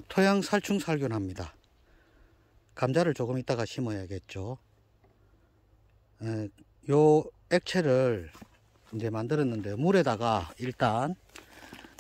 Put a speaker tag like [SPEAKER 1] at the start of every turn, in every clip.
[SPEAKER 1] 토양 살충 살균합니다. 감자를 조금 이따가 심어야겠죠. 요 액체를 이제 만들었는데, 물에다가 일단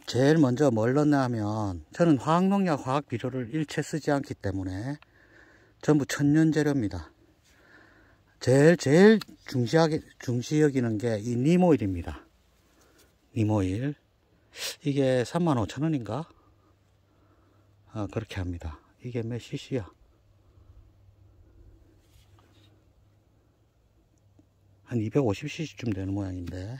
[SPEAKER 1] 제일 먼저 뭘 넣냐 하면, 저는 화학농약, 화학비료를 일체 쓰지 않기 때문에 전부 천연 재료입니다. 제일 중시 여기는 게 이 님오일입니다. 님오일. 이게 35,000원인가? 그렇게 합니다. 이게 몇 cc야? 한 250cc쯤 되는 모양인데,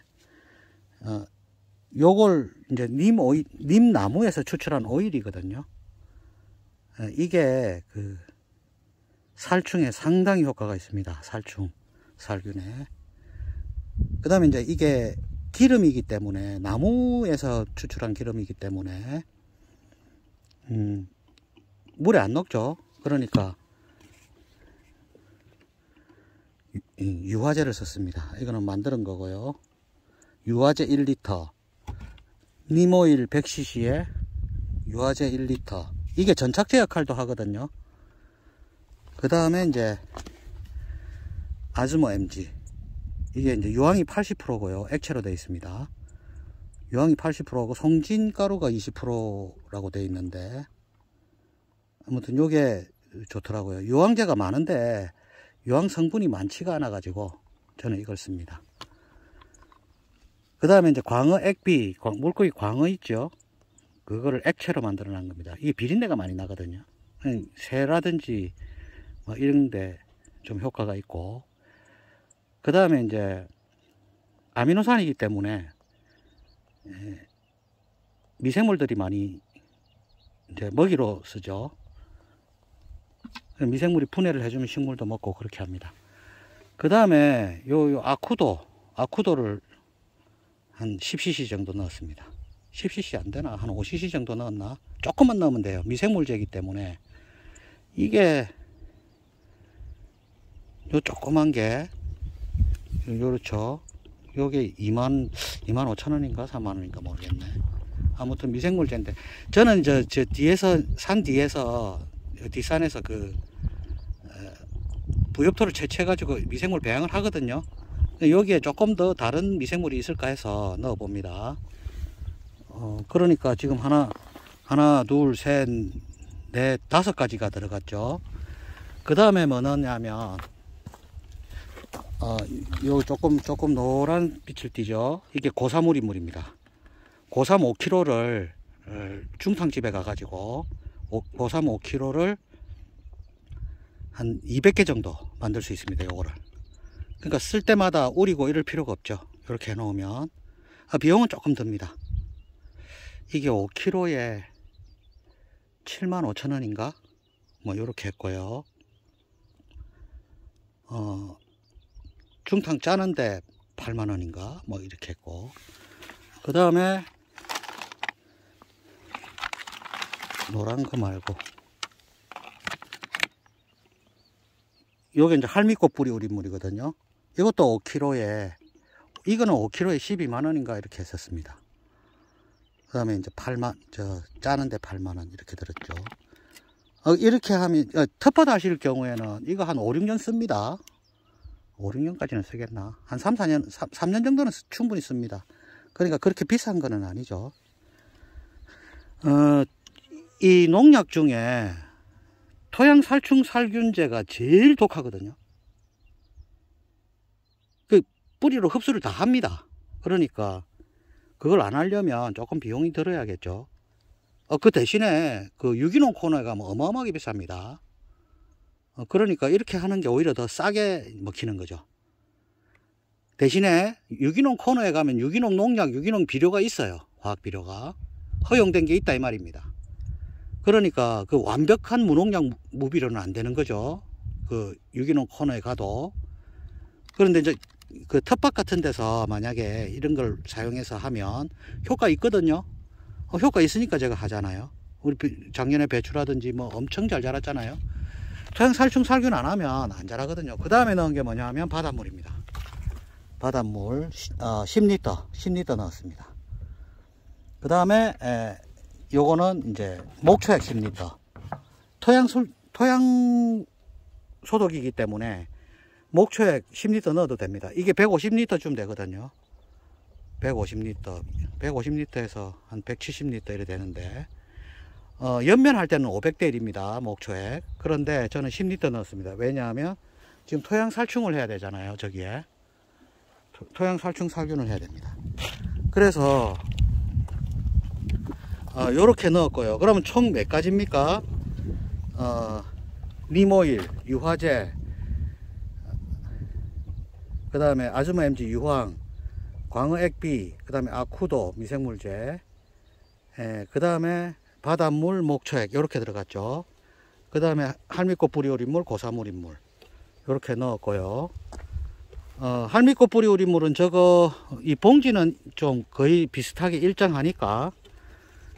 [SPEAKER 1] 요걸 이제 님나무에서 추출한 오일이거든요. 이게 그 살충에 상당히 효과가 있습니다. 살균에. 그 다음에 이제 이게 기름이기 때문에, 나무에서 추출한 기름이기 때문에 물에 안 녹죠. 그러니까 유화제를 썼습니다. 이거는 만드는 거고요. 유화제 1리터, 님오일 100cc에 유화제 1리터. 이게 전착제 역할도 하거든요. 그 다음에 이제 아즈모 MG. 이게 이제 유황이 80%고요. 액체로 되어 있습니다. 유황이 80%고 송진가루가 20%라고 되어 있는데, 아무튼 요게 좋더라고요. 유황제가 많은데 유황 성분이 많지가 않아 가지고 저는 이걸 씁니다. 그 다음에 이제 광어 액비, 물고기 광어 있죠. 그거를 액체로 만들어 놓은 겁니다. 이게 비린내가 많이 나거든요. 새라든지 뭐 이런데 좀 효과가 있고, 그 다음에 이제 아미노산이기 때문에 미생물들이 많이 이제 먹이로 쓰죠. 미생물이 분해를 해주면 식물도 먹고 그렇게 합니다. 그 다음에 요 아쿠도를 한 10cc 정도 넣었습니다. 10cc 안 되나? 한 5cc 정도 넣었나? 조금만 넣으면 돼요. 미생물제이기 때문에. 이게 요 조그만 게 요렇죠. 요게 25,000원인가 30,000원인가 모르겠네. 아무튼 미생물제인데, 저는 저 뒤에서, 산 뒤에서, 뒷산에서 부엽토를 채취해 가지고 미생물 배양을 하거든요. 여기에 조금 더 다른 미생물이 있을까 해서 넣어 봅니다. 그러니까 지금 하나, 둘, 셋, 넷, 5가지가 들어갔죠. 그 다음에 뭐 넣냐면, 요 조금 노란 빛을 띠죠. 이게 고삼 우린물입니다. 고삼 5kg를 중탕집에 가가지고 고삼 5kg를 한 200개 정도 만들 수 있습니다. 요거를. 그러니까 쓸 때마다 우리고 이럴 필요가 없죠. 이렇게 해 놓으면. 비용은 조금 듭니다. 이게 5kg에 75,000원인가? 뭐 요렇게 했고요. 중탕 짜는데 8만원인가? 뭐 이렇게 했고. 그 다음에 노란 거 말고 요게 이제 할미꽃 뿌리 우린물이거든요. 이것도 5kg에, 이거는 5kg에 12만원인가 이렇게 했었습니다. 그 다음에 이제 짜는데 8만원 이렇게 들었죠. 이렇게 하면, 텃밭 하실 경우에는 이거 한 5, 6년 씁니다. 5, 6년까지는 쓰겠나? 한 3년 정도는 충분히 씁니다. 그러니까 그렇게 비싼 거는 아니죠. 이 농약 중에 토양 살충 살균제가 제일 독하거든요. 그 뿌리로 흡수를 다 합니다. 그러니까 그걸 안 하려면 조금 비용이 들어야겠죠. 그 대신에 그 유기농 코너에 가면 어마어마하게 비쌉니다. 그러니까 이렇게 하는 게 오히려 더 싸게 먹히는 거죠. 대신에 유기농 코너에 가면 유기농 농약, 유기농 비료가 있어요. 화학 비료가 허용된 게 있다 이 말입니다. 그러니까 그 완벽한 무농약 무비료는 안 되는 거죠. 그 유기농 코너에 가도. 그런데 이제 그 텃밭 같은 데서 만약에 이런 걸 사용해서 하면 효과 있거든요. 효과 있으니까 제가 하잖아요. 우리 작년에 배추라든지 뭐 엄청 잘 자랐잖아요. 토양 살충 살균 안 하면 안 자라거든요. 그 다음에 넣은 게 뭐냐 하면 바닷물입니다. 바닷물 10리터 넣었습니다. 그 다음에 요거는 이제 목초액 10리터. 토양 소독이기 때문에 목초액 10리터 넣어도 됩니다. 이게 150리터쯤 되거든요. 150리터에서 한 170리터 이래 되는데, 연면할 때는 500대 1입니다. 목초액. 그런데 저는 10리터 넣었습니다. 왜냐하면 지금 토양 살충을 해야 되잖아요. 저기에 토양 살충 살균을 해야 됩니다. 그래서 요렇게 넣었고요. 그러면 총 몇 가지입니까? 림오일, 유화제, 그 다음에 아즈마 MG 유황, 광어 액비, 그 다음에 아쿠도 미생물제, 그 다음에 바닷물 목초액 이렇게 들어갔죠. 그 다음에 할미꽃 뿌리 우린물, 고사물 인물 이렇게 넣었고요. 할미꽃 뿌리 우린물은 저거 이 봉지는 좀 거의 비슷하게 일정하니까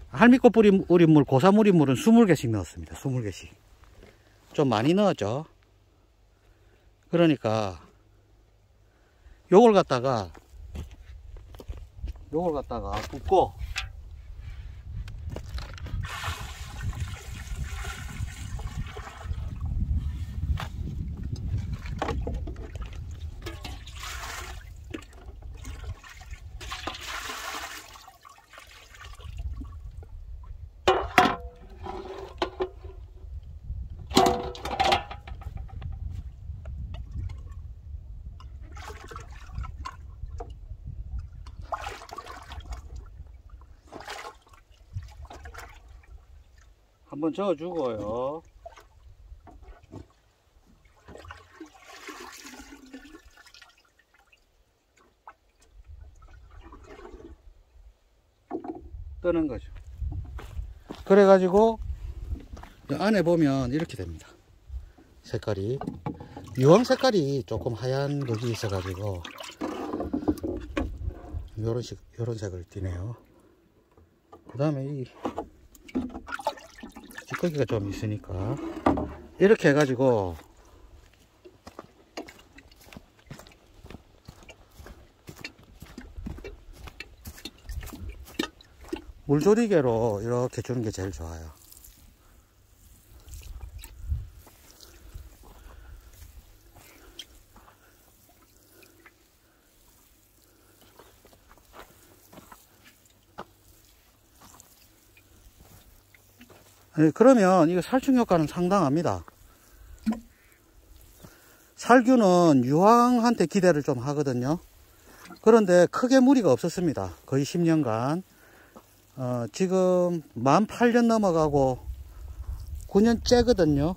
[SPEAKER 1] 할미꽃 뿌리 우린물, 고사물 인물은 20개씩 넣었습니다. 20개씩 좀 많이 넣었죠. 그러니까 요걸 갖다가 붓고 한번 저어주고요. 뜨는 거죠. 그래가지고 안에 보면 이렇게 됩니다. 색깔이 유황 색깔이 조금 하얀 것이 있어가지고 요런 색을 띠네요. 그 다음에 이 찌꺼기가 좀 있으니까 이렇게 해가지고 물조리개로 이렇게 주는 게 제일 좋아요. 그러면 이거 살충 효과는 상당합니다. 살균은 유황한테 기대를 좀 하거든요. 그런데 크게 무리가 없었습니다. 거의 10년간. 지금 만 8년 넘어가고 9년째거든요.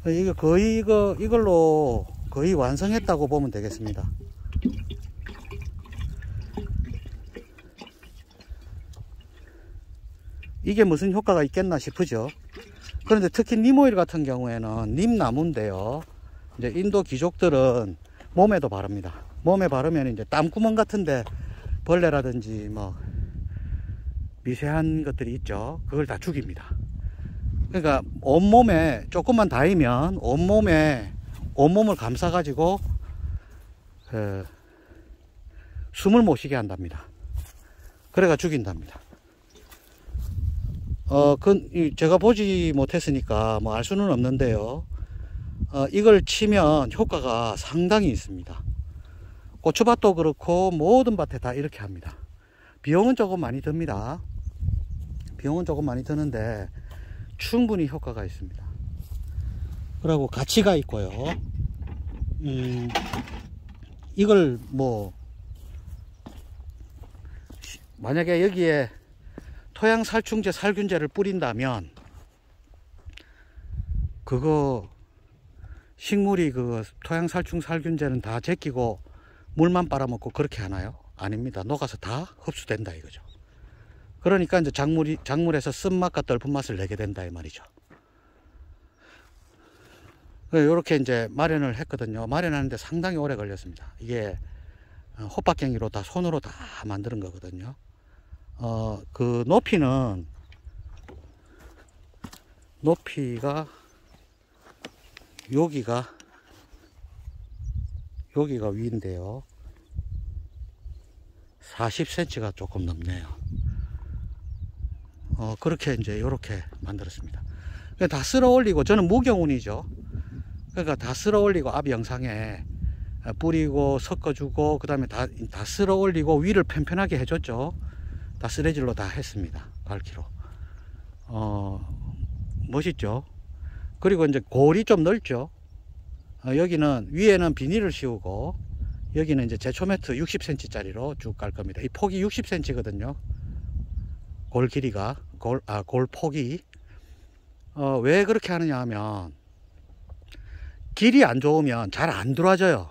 [SPEAKER 1] 이거 거의 이걸로 거의 완성했다고 보면 되겠습니다. 이게 무슨 효과가 있겠나 싶으죠. 그런데 특히 림오일 같은 경우에는 림나무인데요. 이제 인도 귀족들은 몸에도 바릅니다. 몸에 바르면 이제 땀구멍 같은데 벌레라든지 뭐 미세한 것들이 있죠. 그걸 다 죽입니다. 그러니까 온몸에 조금만 닿으면 온몸을 감싸 가지고 숨을 못 쉬게 한답니다. 그래가 죽인답니다. 제가 보지 못했으니까 뭐 알 수는 없는데요. 이걸 치면 효과가 상당히 있습니다. 고추밭도 그렇고 모든 밭에 다 이렇게 합니다. 비용은 조금 많이 듭니다. 비용은 조금 많이 드는데 충분히 효과가 있습니다. 그리고 가치가 있고요. 이걸 뭐 만약에 여기에 토양 살충제, 살균제를 뿌린다면 그거 식물이 그 토양 살충 살균제는 다 제끼고 물만 빨아먹고 그렇게 하나요? 아닙니다. 녹아서 다 흡수된다 이거죠. 그러니까 이제 작물에서 쓴맛과 떫은 맛을 내게 된다 이 말이죠. 이렇게 이제 마련을 했거든요. 마련하는데 상당히 오래 걸렸습니다. 이게 호박갱이로 다 손으로 다 만드는 거거든요. 그 높이가 여기가 위인데요. 40cm가 조금 넘네요. 그렇게 이제 이렇게 만들었습니다. 다 쓸어 올리고, 저는 무경운이죠. 그러니까 다 쓸어 올리고 앞 영상에 뿌리고 섞어주고, 그 다음에 다 쓸어 올리고 위를 편편하게 해줬죠. 다 쓰레질로 다 했습니다. 밟기로. 멋있죠. 그리고 이제 골이 좀 넓죠. 여기는 위에는 비닐을 씌우고, 여기는 이제 제초매트 60cm 짜리로 쭉 깔 겁니다. 이 폭이 60cm거든요. 골 길이가, 골 폭이. 왜 그렇게 하느냐 하면, 길이 안 좋으면 잘 안 들어와져요.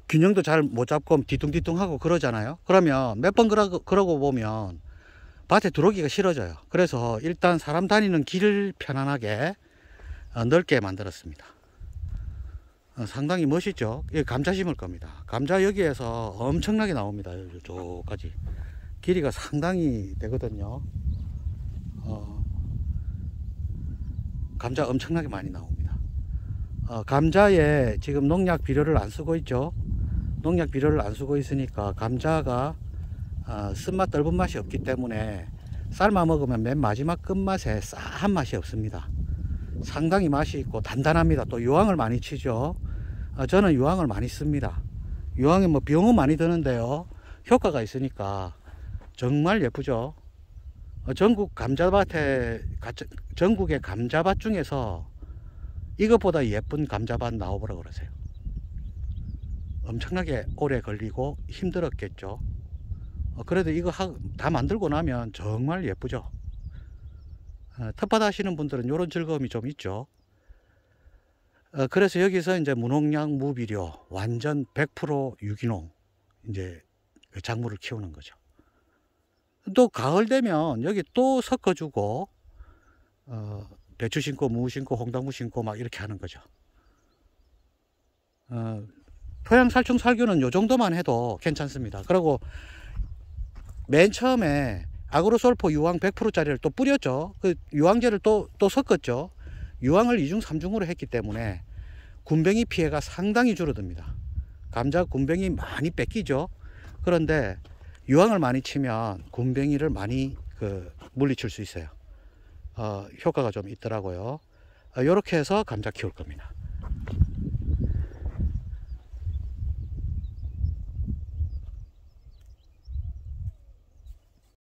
[SPEAKER 1] 균형도 잘 못 잡고 뒤뚱뒤뚱하고 그러잖아요. 그러면 몇 번 그러고 보면 밭에 들어오기가 싫어져요. 그래서 일단 사람 다니는 길을 편안하게 넓게 만들었습니다. 상당히 멋있죠. 이게 감자 심을 겁니다. 감자 여기에서 엄청나게 나옵니다. 저까지 길이가 상당히 되거든요. 감자 엄청나게 많이 나옵니다. 감자에 지금 농약 비료를 안 쓰고 있죠. 농약 비료를 안 쓰고 있으니까 감자가 쓴맛 떫은 맛이 없기 때문에 삶아 먹으면 맨 마지막 끝맛에 싸한 맛이 없습니다. 상당히 맛이 있고 단단합니다. 또 유황을 많이 치죠. 저는 유황을 많이 씁니다. 유황에 뭐 비용은 많이 드는데요, 효과가 있으니까 정말 예쁘죠. 전국의 감자밭 중에서 이것보다 예쁜 감자밭 나와보라 그러세요. 엄청나게 오래 걸리고 힘들었겠죠. 그래도 이거 다 만들고 나면 정말 예쁘죠. 텃밭 하시는 분들은 이런 즐거움이 좀 있죠. 그래서 여기서 이제 무농약 무비료 완전 100% 유기농 이제 작물을 키우는 거죠. 또 가을 되면 여기 또 섞어주고, 배추 심고 무 심고 홍당무 심고 막 이렇게 하는 거죠. 토양살충 살균은 요 정도만 해도 괜찮습니다. 그리고 맨 처음에 아그로솔포 유황 100% 짜리를 또 뿌렸죠. 그 유황제를 또 섞었죠. 유황을 2중 3중으로 했기 때문에 군뱅이 피해가 상당히 줄어듭니다. 감자 군뱅이 많이 뺏기죠. 그런데 유황을 많이 치면 군뱅이를 많이 물리칠 수 있어요. 효과가 좀 있더라고요. 이렇게 해서 감자 키울 겁니다.